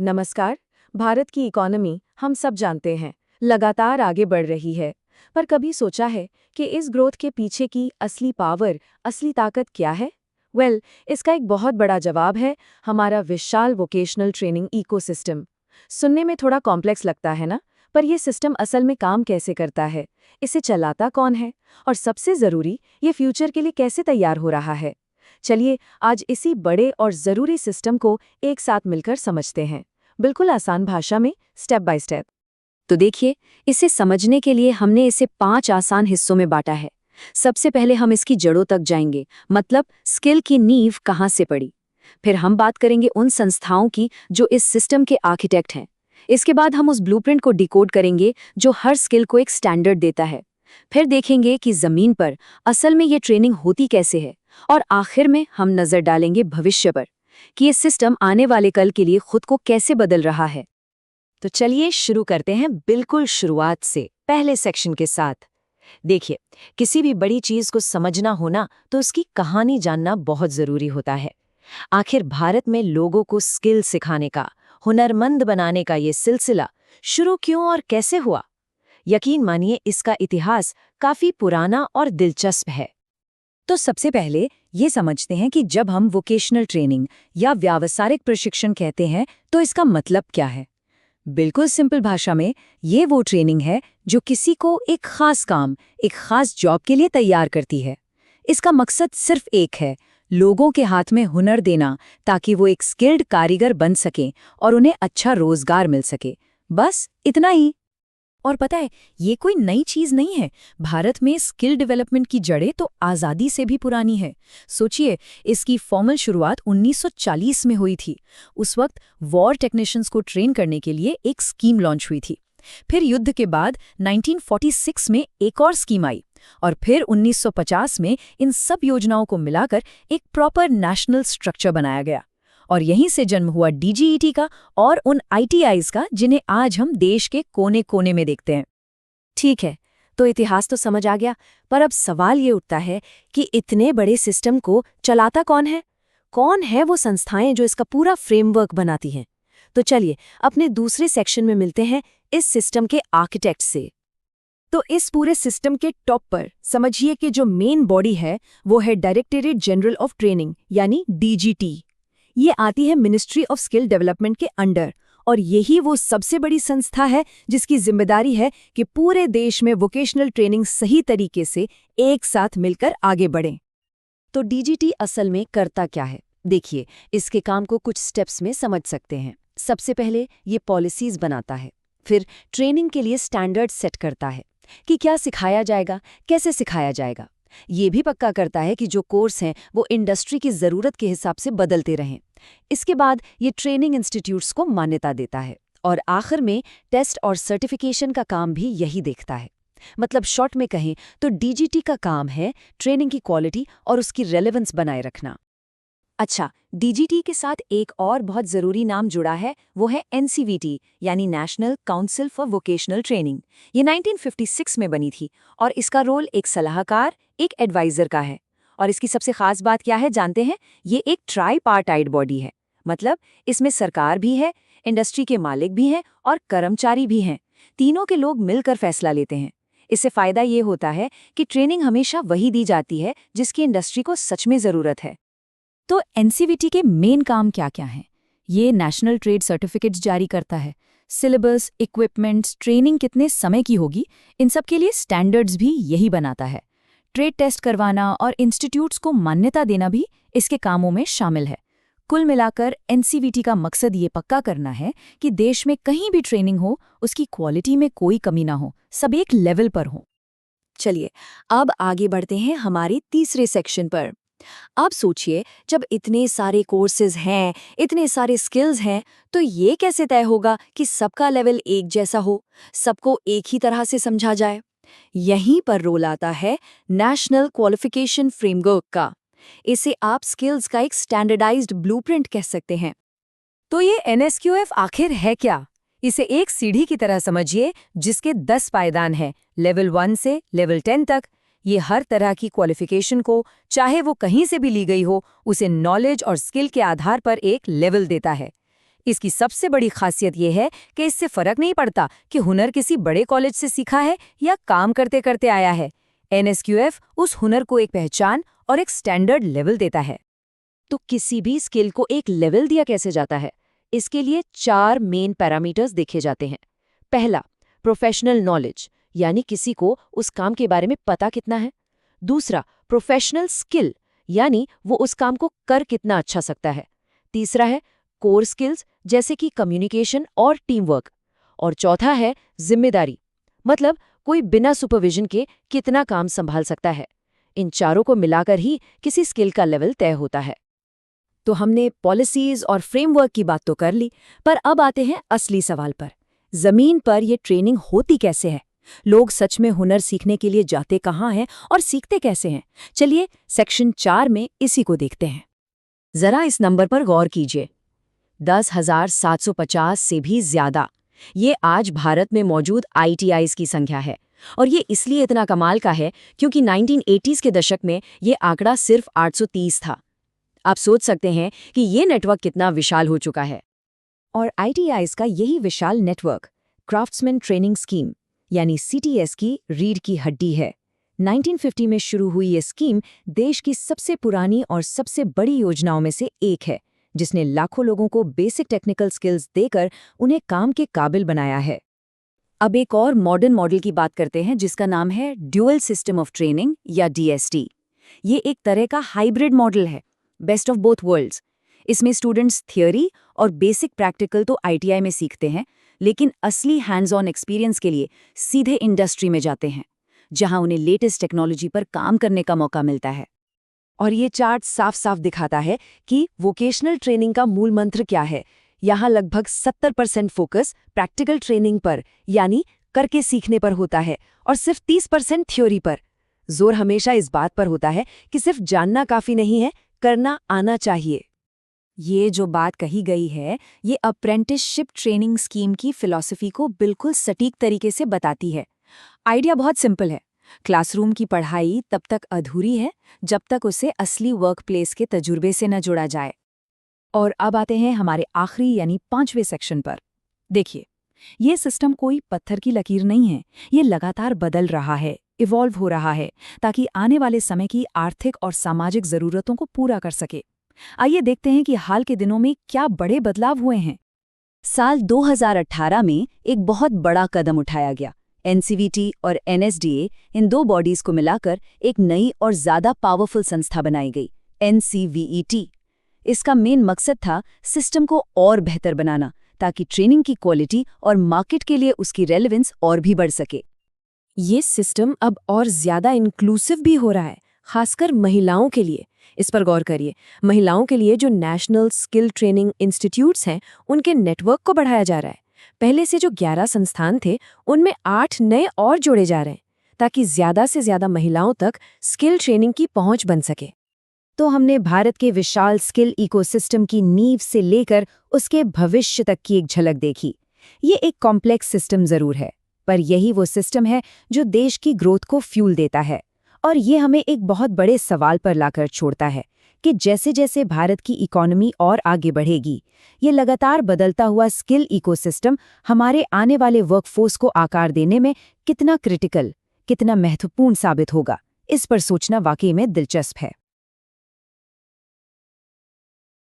नमस्कार। भारत की इकोनॉमी हम सब जानते हैं, लगातार आगे बढ़ रही है। पर कभी सोचा है कि इस ग्रोथ के पीछे की असली पावर, असली ताकत क्या है? इसका एक बहुत बड़ा जवाब है हमारा विशाल वोकेशनल ट्रेनिंग इकोसिस्टम। सुनने में थोड़ा कॉम्प्लेक्स लगता है ना, पर यह सिस्टम असल में काम कैसे करता है, इसे चलाता कौन है, और सबसे ज़रूरी, ये फ्यूचर के लिए कैसे तैयार हो रहा है। चलिए आज इसी बड़े और ज़रूरी सिस्टम को एक साथ मिलकर समझते हैं, बिल्कुल आसान भाषा में, स्टेप बाय स्टेप। तो देखिए, इसे समझने के लिए हमने इसे 5 आसान हिस्सों में बांटा है। सबसे पहले हम इसकी जड़ों तक जाएंगे, मतलब स्किल की नींव कहाँ से पड़ी। फिर हम बात करेंगे उन संस्थाओं की जो इस सिस्टम के आर्किटेक्ट हैं। इसके बाद हम उस ब्लूप्रिंट को डिकोड करेंगे जो हर स्किल को एक स्टैंडर्ड देता है। फिर देखेंगे कि जमीन पर असल में ये ट्रेनिंग होती कैसे है। और आखिर में हम नजर डालेंगे भविष्य पर, कि ये सिस्टम आने वाले कल के लिए खुद को कैसे बदल रहा है। तो चलिए शुरू करते हैं बिल्कुल शुरुआत से, पहले सेक्शन के साथ। देखिए, किसी भी बड़ी चीज को समझना होना तो उसकी कहानी जानना बहुत जरूरी होता है। आखिर भारत में लोगों को स्किल सिखाने का, हुनरमंद बनाने का ये सिलसिला शुरू क्यों और कैसे हुआ? यकीन मानिए, इसका इतिहास काफी पुराना और दिलचस्प है। तो सबसे पहले ये समझते हैं कि जब हम वोकेशनल ट्रेनिंग या व्यावसायिक प्रशिक्षण कहते हैं तो इसका मतलब क्या है। बिल्कुल सिंपल भाषा में, ये वो ट्रेनिंग है जो किसी को एक खास काम, एक खास जॉब के लिए तैयार करती है। इसका मकसद सिर्फ एक है, लोगों के हाथ में हुनर देना, ताकि वो एक स्किल्ड कारीगर बन सकें और उन्हें अच्छा रोजगार मिल सके। बस इतना ही। और पता है, ये कोई नई चीज नहीं है। भारत में स्किल डेवलपमेंट की जड़ें तो आज़ादी से भी पुरानी है। सोचिए, इसकी फॉर्मल शुरुआत 1940 में हुई थी। उस वक्त वॉर टेक्नीशियंस को ट्रेन करने के लिए एक स्कीम लॉन्च हुई थी। फिर युद्ध के बाद 1946 में एक और स्कीम आई, और फिर 1950 में इन सब योजनाओं को मिलाकर एक प्रॉपर नेशनल स्ट्रक्चर बनाया गया। और यहीं से जन्म हुआ डीजीईटी का और उन आईटीआईज का, जिन्हें आज हम देश के कोने कोने में देखते हैं। ठीक है, तो इतिहास तो समझ आ गया, पर अब सवाल ये उठता है कि इतने बड़े सिस्टम को चलाता कौन है? कौन है वो संस्थाएं जो इसका पूरा फ्रेमवर्क बनाती हैं? तो चलिए अपने दूसरे सेक्शन में मिलते हैं इस सिस्टम के आर्किटेक्ट से। तो इस पूरे सिस्टम के टॉप पर समझिए कि जो मेन बॉडी है वो है डायरेक्टरेट जनरल ऑफ ट्रेनिंग, यानी डीजीटी। ये आती है मिनिस्ट्री ऑफ स्किल डेवलपमेंट के अंडर, और यही वो सबसे बड़ी संस्था है जिसकी जिम्मेदारी है कि पूरे देश में वोकेशनल ट्रेनिंग सही तरीके से एक साथ मिलकर आगे बढ़े। तो डीजीटी असल में करता क्या है? देखिए, इसके काम को कुछ स्टेप्स में समझ सकते हैं। सबसे पहले ये पॉलिसीज बनाता है, फिर ट्रेनिंग के लिए स्टैंडर्ड सेट करता है कि क्या सिखाया जाएगा, कैसे सिखाया जाएगा। ये भी पक्का करता है कि जो कोर्स हैं वो इंडस्ट्री की ज़रूरत के हिसाब से बदलते रहें। इसके बाद ये ट्रेनिंग इंस्टीट्यूट्स को मान्यता देता है, और आखिर में टेस्ट और सर्टिफिकेशन का काम भी यही देखता है। मतलब शॉर्ट में कहें तो डीजीटी का काम है ट्रेनिंग की क्वालिटी और उसकी रेलेवेंस बनाए रखना। अच्छा, डीजीटी के साथ एक और बहुत ज़रूरी नाम जुड़ा है, वो है एनसीवीटी, यानी national council for vocational training. ये 1956 में बनी थी, और इसका रोल एक सलाहकार, एक एडवाइज़र का है। और इसकी सबसे खास बात क्या है जानते हैं? ये एक ट्राईपार्टाइट बॉडी है। मतलब इसमें सरकार भी है, इंडस्ट्री के मालिक भी हैं और कर्मचारी भी हैं। तीनों के लोग मिलकर फैसला लेते हैं। इससे फ़ायदा ये होता है कि ट्रेनिंग हमेशा वही दी जाती है जिसकी इंडस्ट्री को सच में ज़रूरत है। तो एनसीवीटी के मेन काम क्या क्या हैं? ये नेशनल ट्रेड सर्टिफिकेट्स जारी करता है। सिलेबस, इक्विपमेंट्स, ट्रेनिंग कितने समय की होगी, इन सब के लिए स्टैंडर्ड्स भी यही बनाता है। ट्रेड टेस्ट करवाना और इंस्टीट्यूट्स को मान्यता देना भी इसके कामों में शामिल है। कुल मिलाकर एनसीवीटी का मकसद ये पक्का करना है कि देश में कहीं भी ट्रेनिंग हो, उसकी क्वालिटी में कोई कमी ना हो, सब एक लेवल पर हो। चलिए अब आगे बढ़ते हैं हमारे तीसरे सेक्शन पर। आप सोचिए, जब इतने सारे कोर्सेज हैं, इतने सारे स्किल्स हैं, तो ये कैसे तय होगा कि सबका लेवल एक जैसा हो, सबको एक ही तरह से समझा जाए? यहीं पर रोल आता है नेशनल क्वालिफिकेशन फ्रेमवर्क का। इसे आप स्किल्स का एक स्टैंडर्डाइज्ड ब्लूप्रिंट कह सकते हैं। तो ये एनएसक्यूएफ आखिर है क्या? इसे एक सीढ़ी की तरह समझिए जिसके 10 पायदान हैं, लेवल 1 से लेवल 10 तक। ये हर तरह की क्वालिफिकेशन को, चाहे वो कहीं से भी ली गई हो, उसे नॉलेज और स्किल के आधार पर एक लेवल देता है। इसकी सबसे बड़ी खासियत ये है कि इससे फर्क नहीं पड़ता कि हुनर किसी बड़े कॉलेज से सीखा है या काम करते करते आया है। NSQF उस हुनर को एक पहचान और एक स्टैंडर्ड लेवल देता है। तो किसी भी स्किल को एक लेवल दिया कैसे जाता है? इसके लिए 4 मेन पैरामीटर्स देखे जाते हैं। पहला, प्रोफेशनल नॉलेज, यानी किसी को उस काम के बारे में पता कितना है। दूसरा, प्रोफेशनल स्किल, यानी वो उस काम को कर कितना अच्छा सकता है। तीसरा है कोर स्किल्स, जैसे कि कम्युनिकेशन और टीम वर्क। और चौथा है जिम्मेदारी, मतलब कोई बिना सुपरविजन के कितना काम संभाल सकता है। इन चारों को मिलाकर ही किसी स्किल का लेवल तय होता है। तो हमने पॉलिसीज और फ्रेमवर्क की बात तो कर ली, पर अब आते हैं असली सवाल पर। जमीन पर ये ट्रेनिंग होती कैसे है? लोग सच में हुनर सीखने के लिए जाते कहाँ हैं और सीखते कैसे हैं? चलिए सेक्शन 4 में इसी को देखते हैं। जरा इस नंबर पर गौर कीजिए, 10,750 से भी ज्यादा। ये आज भारत में मौजूद ITIs की संख्या है। और ये इसलिए इतना कमाल का है क्योंकि 1980s के दशक में ये आंकड़ा सिर्फ 830 था। आप सोच सकते हैं कि ये नेटवर्क कितना विशाल हो चुका है। और ITIs का यही विशाल नेटवर्क क्राफ्ट्समैन ट्रेनिंग स्कीम यानी CTS की रीढ़ की हड्डी है। 1950 में शुरू हुई ये स्कीम देश की सबसे पुरानी और सबसे बड़ी योजनाओं में से एक है, जिसने लाखों लोगों को बेसिक टेक्निकल स्किल्स देकर उन्हें काम के काबिल बनाया है। अब एक और मॉडर्न मॉडल की बात करते हैं जिसका नाम है ड्यूअल सिस्टम ऑफ ट्रेनिंग या DST। ये एक तरह का हाइब्रिड मॉडल है, बेस्ट ऑफ बोथ वर्ल्ड्स। इसमें स्टूडेंट्स थियोरी और बेसिक प्रैक्टिकल तो ITI में सीखते हैं, लेकिन असली हैंड्स ऑन एक्सपीरियंस के लिए सीधे इंडस्ट्री में जाते हैं, जहां उन्हें लेटेस्ट टेक्नोलॉजी पर काम करने का मौका मिलता है। और ये चार्ट साफ साफ दिखाता है कि वोकेशनल ट्रेनिंग का मूल मंत्र क्या है। यहाँ लगभग 70% फोकस प्रैक्टिकल ट्रेनिंग पर, यानी करके सीखने पर होता है, और सिर्फ 30% थ्योरी पर। जोर हमेशा इस बात पर होता है कि सिर्फ जानना काफी नहीं है, करना आना चाहिए। ये जो बात कही गई है, ये अप्रेंटिसशिप ट्रेनिंग स्कीम की फिलॉसफी को बिल्कुल सटीक तरीके से बताती है। आइडिया बहुत सिंपल है। क्लासरूम की पढ़ाई तब तक अधूरी है जब तक उसे असली वर्कप्लेस के तजुर्बे से न जोड़ा जाए। और अब आते हैं हमारे आखिरी यानी 5वें सेक्शन पर। देखिए, ये सिस्टम कोई पत्थर की लकीर नहीं है। ये लगातार बदल रहा है, इवॉल्व हो रहा है, ताकि आने वाले समय की आर्थिक और सामाजिक ज़रूरतों को पूरा कर सके। आइए देखते हैं कि हाल के दिनों में क्या बड़े बदलाव हुए हैं। साल 2018 में एक बहुत बड़ा कदम उठाया गया। NCVT और NSDA, इन दो बॉडीज को मिलाकर एक नई और ज्यादा पावरफुल संस्था बनाई गई, NCVET। इसका मेन मकसद था सिस्टम को और बेहतर बनाना, ताकि ट्रेनिंग की क्वालिटी और मार्केट के लिए उसकी रेलेवेंस और भी बढ़ सके। ये सिस्टम अब और ज्यादा इंक्लूसिव भी हो रहा है, खासकर महिलाओं के लिए। इस पर गौर करिए, महिलाओं के लिए जो नेशनल स्किल ट्रेनिंग इंस्टीट्यूट्स हैं, उनके नेटवर्क को बढ़ाया जा रहा है। पहले से जो 11 संस्थान थे, उनमें 8 नए और जोड़े जा रहे हैं, ताकि ज्यादा से ज्यादा महिलाओं तक स्किल ट्रेनिंग की पहुंच बन सके। तो हमने भारत के विशाल स्किल इकोसिस्टम की नींव से लेकर उसके भविष्य तक की एक झलक देखी। ये एक कॉम्प्लेक्स सिस्टम जरूर है, पर यही वो सिस्टम है जो देश की ग्रोथ को फ्यूल देता है। और ये हमें एक बहुत बड़े सवाल पर लाकर छोड़ता है कि जैसे जैसे भारत की इकोनॉमी और आगे बढ़ेगी, ये लगातार बदलता हुआ स्किल इकोसिस्टम हमारे आने वाले वर्कफोर्स को आकार देने में कितना क्रिटिकल, कितना महत्वपूर्ण साबित होगा। इस पर सोचना वाकई में दिलचस्प है।